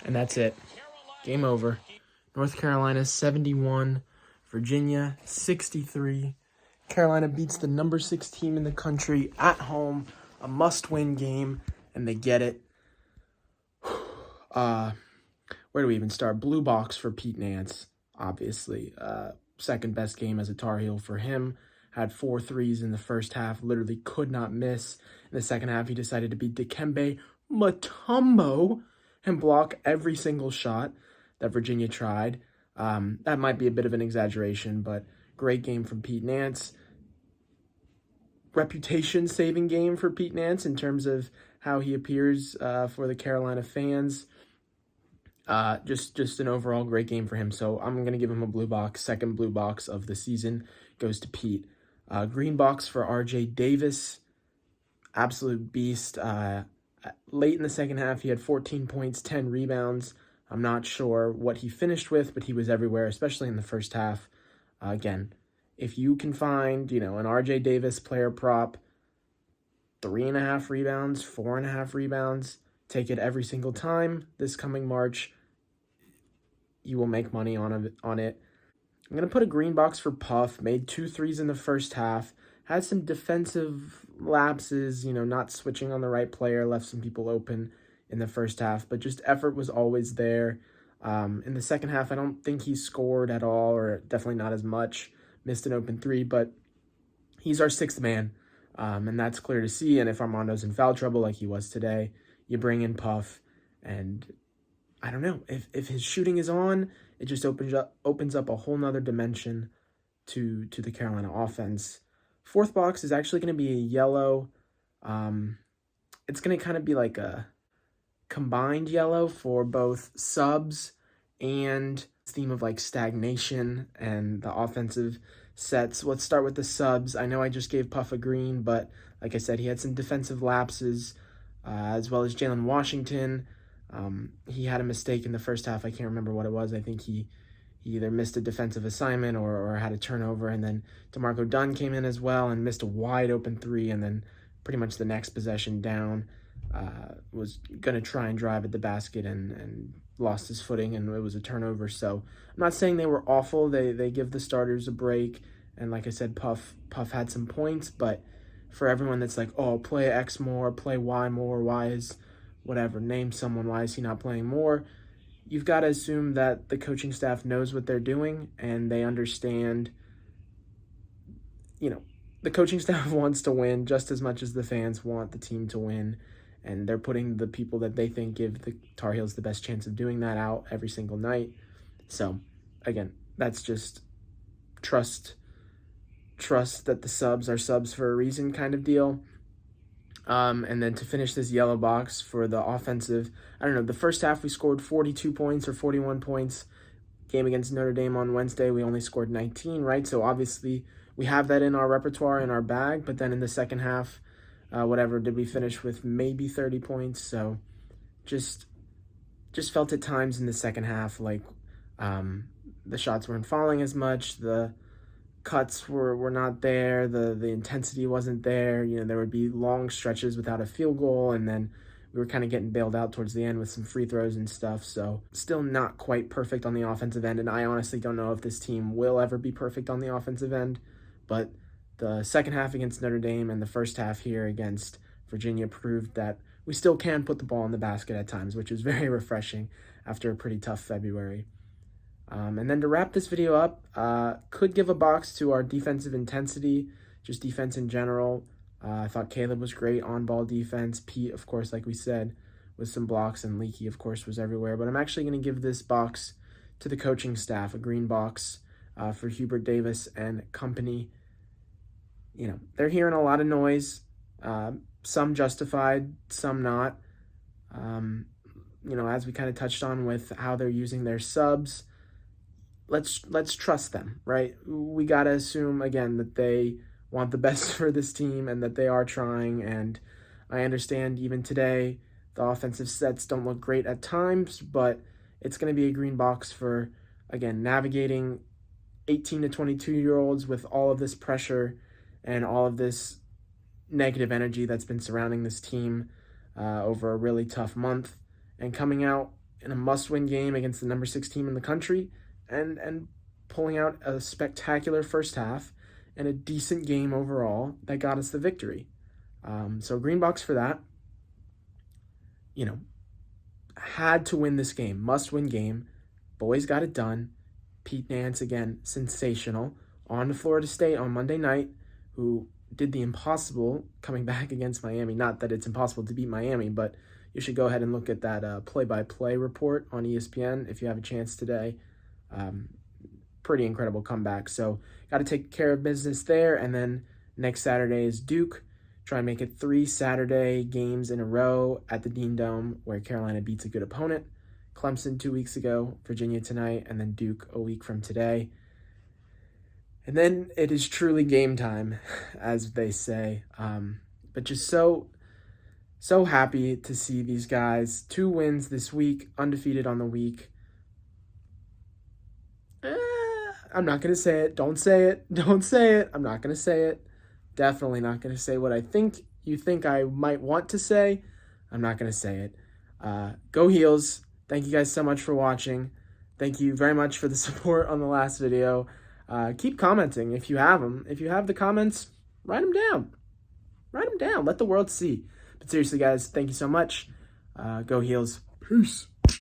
And that's it. Game over. North Carolina 71, Virginia 63. Carolina beats the number 6 team in the country at home. A must-win game, and they get it. Where do we even start? Blue box for Pete Nance, obviously. Second best game as a Tar Heel for him. Had 4 threes in the first half, literally could not miss. In the second half, he decided to beat Dikembe Mutombo and block every single shot that Virginia tried. That might be a bit of an exaggeration, but great game from Pete Nance. Reputation-saving game for Pete Nance in terms of how he appears for the Carolina fans. Just an overall great game for him. So I'm going to give him a blue box. Second blue box of the season goes to Pete. Green box for RJ Davis. Absolute beast. Late in the second half, he had 14 points, 10 rebounds. I'm not sure what he finished with, but he was everywhere, especially in the first half. Again, if you can find, an RJ Davis player prop, 3.5 rebounds, 4.5 rebounds, take it every single time this coming March. You will make money on it. I'm going to put a green box for Puff. Made 2 threes in the first half. Had some defensive lapses, not switching on the right player. Left some people open in the first half. But just effort was always there. In the second half, I don't think he scored at all, or definitely not as much. Missed an open 3, but he's our 6th man. And that's clear to see. And if Armando's in foul trouble like he was today, you bring in Puff. And I don't know, if his shooting is on, it just opens up a whole nother dimension to the Carolina offense. Fourth box is actually going to be a yellow. It's going to kind of be like a combined yellow for both subs and theme of like stagnation and the offensive sets. Let's start with the subs. I know I just gave Puff a green, but like I said, he had some defensive lapses, as well as Jalen Washington. He had a mistake in the first half. I can't remember what it was. I think he either missed a defensive assignment or had a turnover, and then DeMarco Dunn came in as well and missed a wide open 3, and then pretty much the next possession down was going to try and drive at the basket and lost his footing, and it was a turnover. So I'm not saying they were awful. They give the starters a break, and like I said, Puff had some points, but for everyone that's like, oh, play X more, play Y more, why is whatever, name someone, why is he not playing more? You've got to assume that the coaching staff knows what they're doing and they understand, the coaching staff wants to win just as much as the fans want the team to win, and they're putting the people that they think give the Tar Heels the best chance of doing that out every single night. So, again, that's just trust that the subs are subs for a reason kind of deal. And then to finish this yellow box for the offensive, the first half we scored 42 points or 41 points. Game against Notre Dame on Wednesday, we only scored 19, right? So obviously we have that in our repertoire, in our bag, but then in the second half, did we finish with maybe 30 points? So just felt at times in the second half like the shots weren't falling as much, the cuts were not there, the intensity wasn't there. There would be long stretches without a field goal, and then we were kind of getting bailed out towards the end with some free throws and stuff. So still not quite perfect on the offensive end, and I honestly don't know if this team will ever be perfect on the offensive end. But the second half against Notre Dame and the first half here against Virginia proved that we still can put the ball in the basket at times, which is very refreshing after a pretty tough February. And then to wrap this video up, could give a box to our defensive intensity, just defense in general. I thought Caleb was great on ball defense. Pete, of course, like we said, with some blocks, and Leaky, of course, was everywhere. But I'm actually going to give this box to the coaching staff, a green box for Hubert Davis and company. They're hearing a lot of noise, some justified, some not. As we kind of touched on with how they're using their subs, let's trust them, right? We got to assume, again, that they want the best for this team and that they are trying. And I understand even today the offensive sets don't look great at times, but it's going to be a green box for, again, navigating 18 to 22-year-olds with all of this pressure and all of this negative energy that's been surrounding this team over a really tough month. and coming out in a must-win game against the number 6 team in the country and pulling out a spectacular first half and a decent game overall that got us the victory. So green box for that. You know, had to win this game, must-win game. Boys got it done. Pete Nance, again, sensational. On to Florida State on Monday night, who did the impossible coming back against Miami. Not that it's impossible to beat Miami, but you should go ahead and look at that play-by-play report on ESPN if you have a chance today. Pretty incredible comeback. So got to take care of business there. And then next Saturday is Duke. Try and make it 3 Saturday games in a row at the Dean Dome where Carolina beats a good opponent. Clemson 2 weeks ago, Virginia tonight, and then Duke a week from today. And then it is truly game time, as they say. But just so happy to see these guys. 2 wins this week, undefeated on the week. I'm not going to say it. Don't say it. Don't say it. I'm not going to say it. Definitely not going to say what I think you think I might want to say. I'm not going to say it. Go Heels. Thank you guys so much for watching. Thank you very much for the support on the last video. Keep commenting if you have them. If you have the comments, write them down. Write them down. Let the world see. But seriously, guys, thank you so much. Go Heels. Peace.